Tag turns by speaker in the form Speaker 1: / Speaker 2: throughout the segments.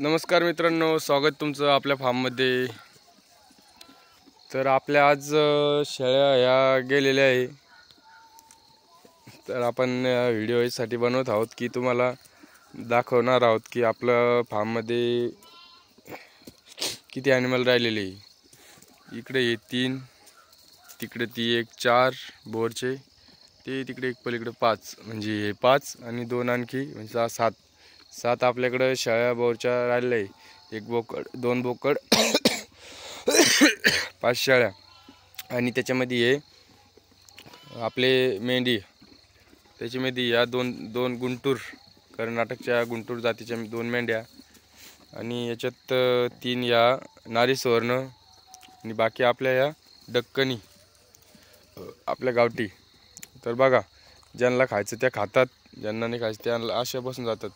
Speaker 1: नमस्कार मित्रांनो, स्वागत तुमचं आपल्या फार्ममध्ये। तर आपल्या आज शेळ्या ह्या गेलेल्या आहे। तर आपण व्हिडिओ यासाठी बनवत आहोत की तुम्हाला दाखवणार आहोत की आपल्या फार्ममध्ये किती ॲनिमल राहिलेले आहे। इकडे हे 3, तिकडे ती एक 4 बोरचे, ते तिकडे एक पलीकडे 5, म्हणजे हे 5 आणि 2 आणखी म्हणजे 7 आपल्याकडे शेळ्या बोरच्या राहिलेल्या आहे। एक बोकड, 2 बोकड 5 शेळ्या आणि त्याच्यामध्ये हे आपले मेंढी, त्याच्यामध्ये या दोन गुंटूर, कर्नाटकच्या गुंटूर जातीच्या 2 मेंढ्या आणि याच्यात 3 या नारी सुवर्ण आणि बाकी आपल्या या डक्कनी आपल्या गावठी। तर बघा, ज्यांना खायचं त्या खातात, ज्यांना नाही खायचं त्यांना अशा बसून जातात।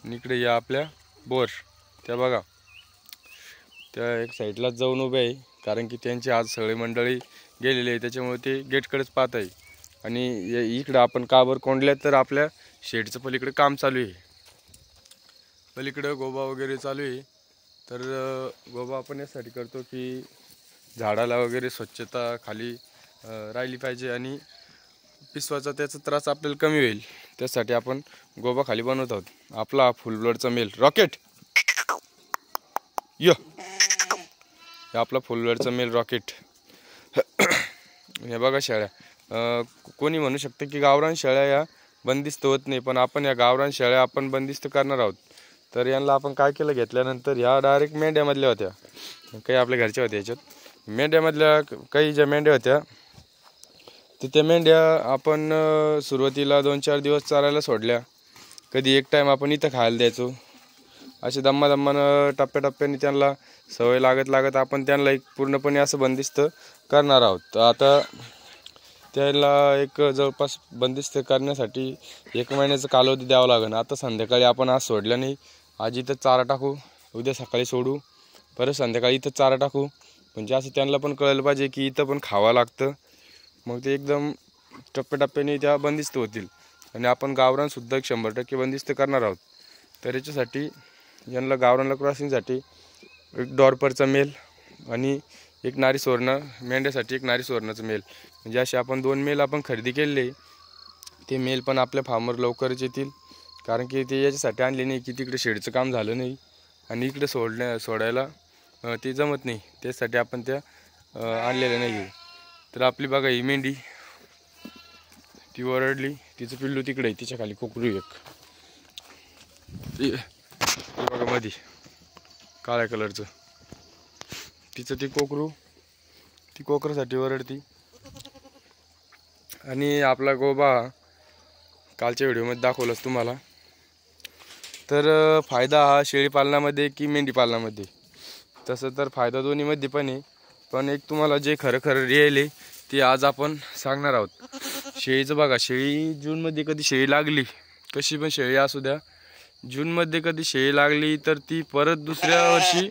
Speaker 1: आणि इकडे या आपल्या बोर, त्या बघा त्या एक साईडलाच जाऊन उभे आहे, कारण की त्यांची आज सगळी मंडळी गेलेली आहे, त्याच्यामुळे ते गेटकडेच पाहत आहे। आणि इकडं आपण काबर कोंडल्या, तर आपल्या शेडचं पलीकडे काम चालू आहे, पलीकडे गोबा वगैरे चालू आहे। तर गोबा आपण यासाठी करतो की झाडाला वगैरे स्वच्छता खाली राहिली पाहिजे आणि पिसवाचा त्याचा त्रास आपल्याला कमी होईल, त्यासाठी आपण गोबा खाली बनवत आहोत। आपला फुल ब्लडचा मेल रॉकेट, हे आपला फुल ब्लडचा मेल रॉकेट। हे बघा शेळ्या, कोणी म्हणू शकतं की गावरान शेळ्या या बंदिस्त होत नाही, पण आपण या गावरान शेळ्या आपण बंदिस्त करणार आहोत। तर यांना आपण काय केलं, घेतल्यानंतर ह्या डायरेक्ट मेंढ्यामधल्या होत्या, काही आपल्या घरच्या होत्या। याच्यात मेंढ्यामधल्या काही ज्या मेंढ्या होत्या, तर त्या मेंढ्या आपण सुरुवातीला 2-4 दिवस चारायला सोडल्या, कधी एक टाईम आपण इथं खायला द्यायचो। असे दम्मानं टप्प्याटप्प्याने त्यांना सवय लागत आपण त्यांना एक पूर्णपणे असं बंदिस्त करणार आहोत। तर आता त्याला एक जवळपास बंदिस्त करण्यासाठी 1 महिन्याचा कालावधी द्यावा लागेल। आता संध्याकाळी आपण आज सोडलं नाही, आज इथं चारा टाकू, उद्या सकाळी सोडू, परत संध्याकाळी इथं चारा टाकू, म्हणजे असं त्यांना पण कळलं पाहिजे की इथं पण खावं लागतं। मग ते एकदम टप्प्याटप्प्याने त्या बंदिस्त होतील आणि आपण गावरानसुद्धा 100% बंदिस्त करणार आहोत। तर याच्यासाठी यांना गावरानला क्रॉसिंगसाठी एक डॉर्परचा मेल आणि एक नारी सुवर्ण, मेंढ्यासाठी एक नारी सुवर्णाचं मेल, म्हणजे असे आपण 2 मेल आपण खरेदी केलेले। ते मेल पण आपल्या फार्मवर लवकरच येतील, कारण की ते याच्यासाठी आणले नाही की तिकडे शेडचं काम झालं नाही आणि इकडे सोडायला ते जमत नाही, त्यासाठी आपण त्या आणलेल्या नाही। तर आपली बघा ही मेंढी, ती ओरडली, तिचं पिल्लू तिकडे आहे, तिच्या खाली कोकरू एक, बघा मध्ये काळ्या कलरचं, तिचं ती कोकरू, ती कोकरासाठी ओरडती। आणि आपला गोबा कालच्या व्हिडिओमध्ये दाखवलाच तुम्हाला। तर फायदा हा शेळी पालनामध्ये की मेंढी पालनामध्ये, तसं तर फायदा दोन्हीमध्ये पण आहे, पण एक तुम्हाला जे खरं रिअल आहे ते आज आपण सांगणार आहोत। शेळीचं बघा, शेळी जूनमध्ये कधी शेळी लागली, कशी पण शेळी असू द्या, जूनमध्ये कधी शेळी लागली तर ती परत दुसऱ्या वर्षी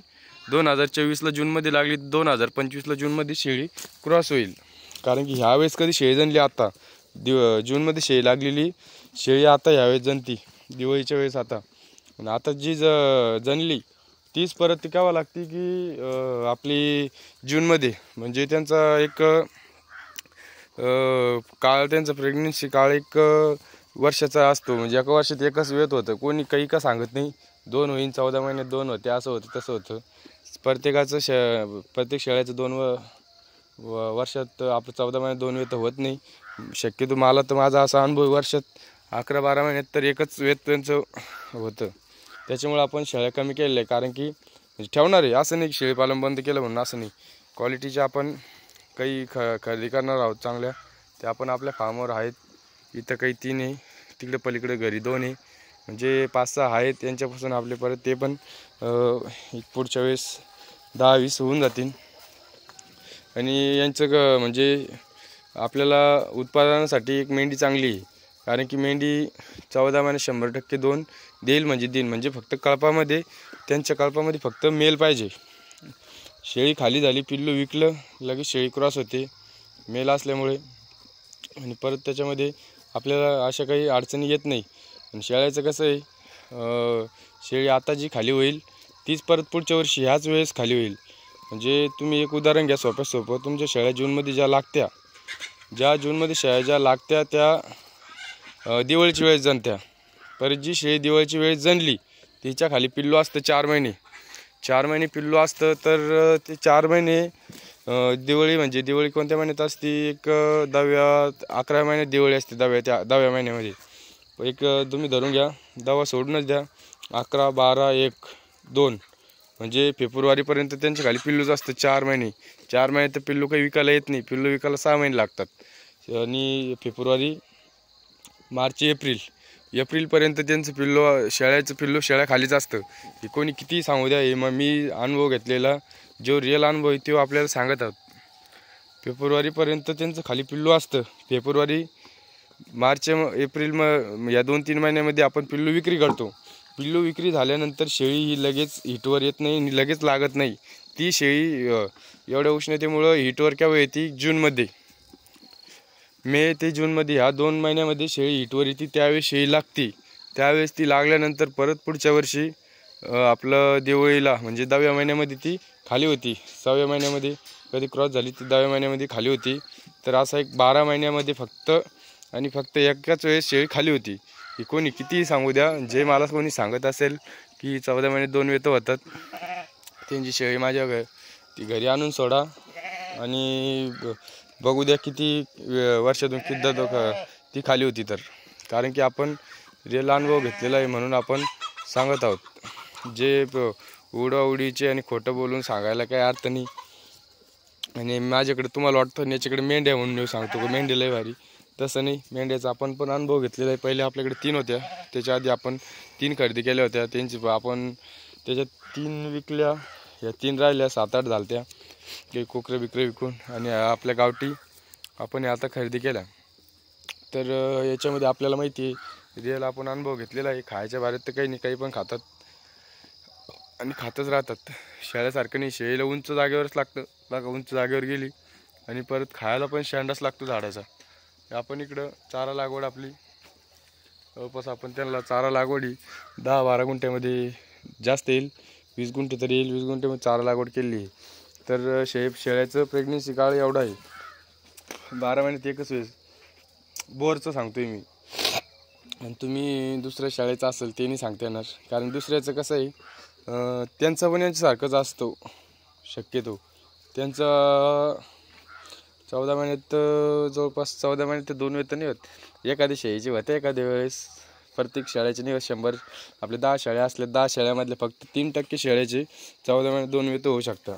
Speaker 1: 2024ला जूनमध्ये लागली, 2025ला जूनमध्ये शेळी क्रॉस होईल। कारण की ह्यावेळेस कधी शेळी जनली, आता जूनमध्ये शेळी लागलेली शेळी आता ह्यावेळेस जनती दिवाळीच्या वेळेस। आता जी जनली तीच परत ती केव्हा लागते की आपली जूनमध्ये, म्हणजे त्यांचा एक काळ, त्यांचा प्रेग्नन्सी काळ 1 वर्षाचा असतो, म्हणजे 1 वर्षात एकच वेळ होतं। कोणी काही का सांगत नाही 2 होईन, 14 महिन्यात 2 होते, असं होतं तसं होतं। प्रत्येकाचं प्रत्येक शेळ्याचं 2 वर्षात, आपलं 14 महिन्यात 2 वेळ तर होत नाही शक्यतो। मला तर माझा असा अनुभव, वर्षात 11-12 महिन्यात तर एकच वेळ त्यांचं होतं। त्याच्यामुळे आपण शेळ्या कमी केलेल्या आहे, कारण की ठेवणार आहे, असं नाही शेळी पालन बंद केलं म्हणून असं नाही, क्वालिटीच्या आपण काही खरेदी करणार आहोत चांगल्या, ते आपण आपल्या फार्मवर आहेत। इथं काही 3 आहे, तिकडे पलीकडे घरी 2 आहे, म्हणजे 5-6 आहेत। त्यांच्यापासून आपले परत ते पण पुढच्या वेळेस 10-20 होऊन जातील। आणि यांचं म्हणजे आपल्याला उत्पादनासाठी एक मेंढी चांगली आहे, कारण की मेंढी 14 महिने 100% 2 देईल, म्हणजे देईल, म्हणजे फक्त कळपामध्ये, त्यांच्या कळपामध्ये फक्त मेल पाहिजे। शेळी खाली झाली, पिल्लू विकलं, लगेच शेळी क्रॉस होते मेल असल्यामुळे, आणि परत त्याच्यामध्ये आपल्याला अशा काही अडचणी येत नाही। आणि शेळ्याचं कसं आहे, शेळी आता जी खाली होईल तीच परत पुढच्या वर्षी ह्याच वेळेस खाली होईल. म्हणजे तुम्ही एक उदाहरण घ्या सोपं, तुमच्या शेळ्या जूनमध्ये ज्या लागत्या, जूनमध्ये शेळ्या ज्या लागत्या त्या दिवाळीची वेळेस जनत्या. परत जी शेळी दिवाळीची वेळेस जनली तिच्या खाली पिल्लू असतं 4 महिने पिल्लू असतं. तर ते 4 महिने दिवाळी म्हणजे दिवाळी कोणत्या महिन्यात असते, एक 10व्या-11व्या महिन्यात दिवाळी असते. 10व्या महिन्यामध्ये एक तुम्ही धरून घ्या, 10 सोडूनच द्या, 11, 12, 1, 2 म्हणजे फेब्रुवारीपर्यंत त्यांच्या खाली पिल्लूच असतं 4 महिने. 4 महिने तर पिल्लू काही विकायला येत नाही, पिल्लू विकायला 6 महिने लागतात. आणि फेब्रुवारी, मार्च, एप्रिलपर्यंत त्यांचं पिल्लू शेळ्या खालीच असतं. हे कोणी कितीही सांगू द्या, हे मग मी अनुभव घेतलेला जो रिअल अनुभव आहे तो आपल्याला सांगत आहोत. फेब्रुवारीपर्यंत त्यांचं खाली पिल्लू असतं. फेब्रुवारी, मार्च, एप्रिल या 2-3 महिन्यामध्ये आपण पिल्लू विक्री करतो. पिल्लू विक्री झाल्यानंतर शेळी ही लगेच हिटवर येत नाही आणि लगेच लागत नाही. ती शेळी एवढ्या उष्णतेमुळं हिटवर केव्हा येते, जूनमध्ये, मे ते जूनमध्ये ह्या 2 महिन्यामध्ये शेळी हिटवर येते. त्यावेळेस शेळी लागते. त्यावेळेस ती लागल्यानंतर परत पुढच्या वर्षी आपलं दिवाळीला म्हणजे 10व्या महिन्यामध्ये ती खाली होती. 6व्या महिन्यामध्ये कधी क्रॉस झाली ती 10व्या महिन्यामध्ये खाली होती. तर असा एक 12 महिन्यामध्ये फक्त एकाच वेळेस शेळी खाली होती. ही कोणी कितीही सांगू द्या, जे मला कोणी सांगत असेल की 14 महिने 2 वेतं होतात, त्यांची शेळी माझ्या ती घरी आणून सोडा आणि बघू द्या किती वर्षातून कितीदा ती खाली होती. तर कारण की आपण रिअल अनुभव घेतलेला आहे म्हणून आपण सांगत आहोत. जे उडाउडीचे आणि खोटं बोलून सांगायला काही अर्थ नाही. आणि माझ्याकडे तुम्हाला वाटतं याच्याकडे मेंढ्या म्हणून मी सांगतो की मेंढ्या लय भारी, तसं नाही. मेंढ्याचा आपण पण अनुभव घेतलेला आहे. पहिले आपल्याकडे 3 होत्या, त्याच्या आधी आपण 3 खरेदी केल्या होत्या. त्यांची आपण त्याच्यात 3 विकल्या, या 3 राहिल्या, 7-8 झाल्या काही कोकरे बिकरे विकून. आणि आपल्या गावठी आपण आता खरेदी केल्या. तर याच्यामध्ये आपल्याला माहिती आहे, रिअल आपण अनुभव घेतलेला आहे. खायच्या बारेत तर काही नाही, काही पण खातात आणि खातच राहतात. शेळ्यासारखं नाही, शेळीला उंच जागेवरच लागतं. उंच जागेवर गेली आणि परत खायला पण शेंडाच लागतो झाडाचा. आपण इकडं चारा लागवड आपली जवळपास आपण त्यांना चारा लागवडी 10-12 गुंठ्यामध्ये जास्त येईल, 20 गुंठे तरी येईल. 20 गुंठ्यामध्ये चारा लागवड केली आहे. तर शेळ्याचं प्रेग्नेन्सी काळ एवढा आहे, 12 महिन्यात एकच वेळेस. बोरचं सांगतोय मी. आणि तुम्ही दुसऱ्या शाळेचं असेल ते नाही सांगता येणार, कारण दुसऱ्याचं कसं आहे, त्यांचा पण यांच्यासारखंच असतो शक्यतो. त्यांचा 14 महिन्यात जवळपास 14 महिन्यात 2 वेत नाही होत. एखादी शेळीची होते एखाद्या वेळेस. प्रत्येक शेळ्याचे नाही 100, आपले 10 शेळ्या असल्या 10 शेळ्यामधले फक्त 3% शेळ्याचे 14 महिन्यात 2 वेत होऊ शकतात.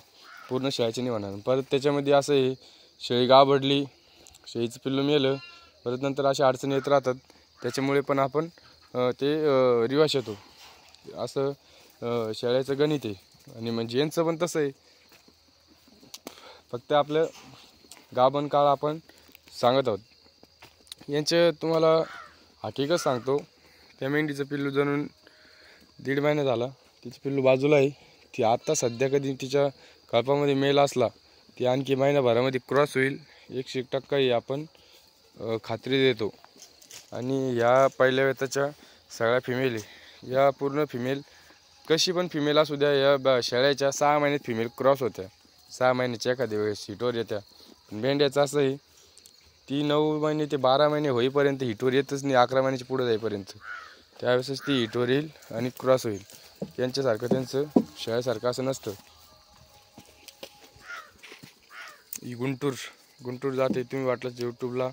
Speaker 1: पूर्ण शेळ्याचे नाही होणार. परत त्याच्यामध्ये असं आहे, शेळी गाभडली, शेळीचं पिल्लू मेलं, परत नंतर अशा अडचणी येत राहतात. त्याच्यामुळे पण आपण ते रिवाश येतो. असं शेळ्याचं गणित आहे. आणि म्हणजे यांचं पण तसं आहे, फक्त आपलं गाभण काळ आपण सांगत आहोत. यांचे तुम्हाला हकीकत सांगतो, त्या मेंढीचं पिल्लू जणून 1.5 महिना झाला, तिचं पिल्लू बाजूला आहे. ती आत्ता सध्या कधी तिच्या कल्पामध्ये मेल असला ती आणखी महिनाभरामध्ये क्रॉस होईल, 100% ही आपण खात्री देतो. आणि ह्या पहिल्या वेताच्या सगळ्या फिमेल आहे. या पूर्ण फिमेल कशी पण फिमेल असू द्या, या शेळ्याच्या 6 महिन्यात फिमेल क्रॉस होत्या. 6 महिन्याच्या एखाद्या वेळेस हिटवर येत्या. मेंढ्याचं असं आहे, ती 9 महिने ते 12 महिने होईपर्यंत हिटवर येतच नाही. 11 महिन्याच्या पुढे जाईपर्यंत त्यावेळेसच ती हिटवर येईल आणि क्रॉस होईल. यांच्यासारखं त्यांचं शेळ्यासारखं असं नसतं. ही गुंटूर जाते. तुम्ही वाटलं यूट्यूबला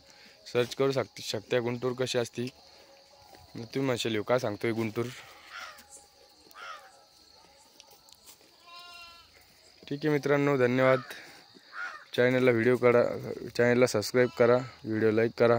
Speaker 1: सर्च करू शकता गुंटूर कशी असती. तुम्ही म्हणशाल काय सांगतोय गुंटूर. ठीक आहे मित्रांनो, धन्यवाद. चॅनलला सबस्क्राईब करा, व्हिडिओ लाईक करा.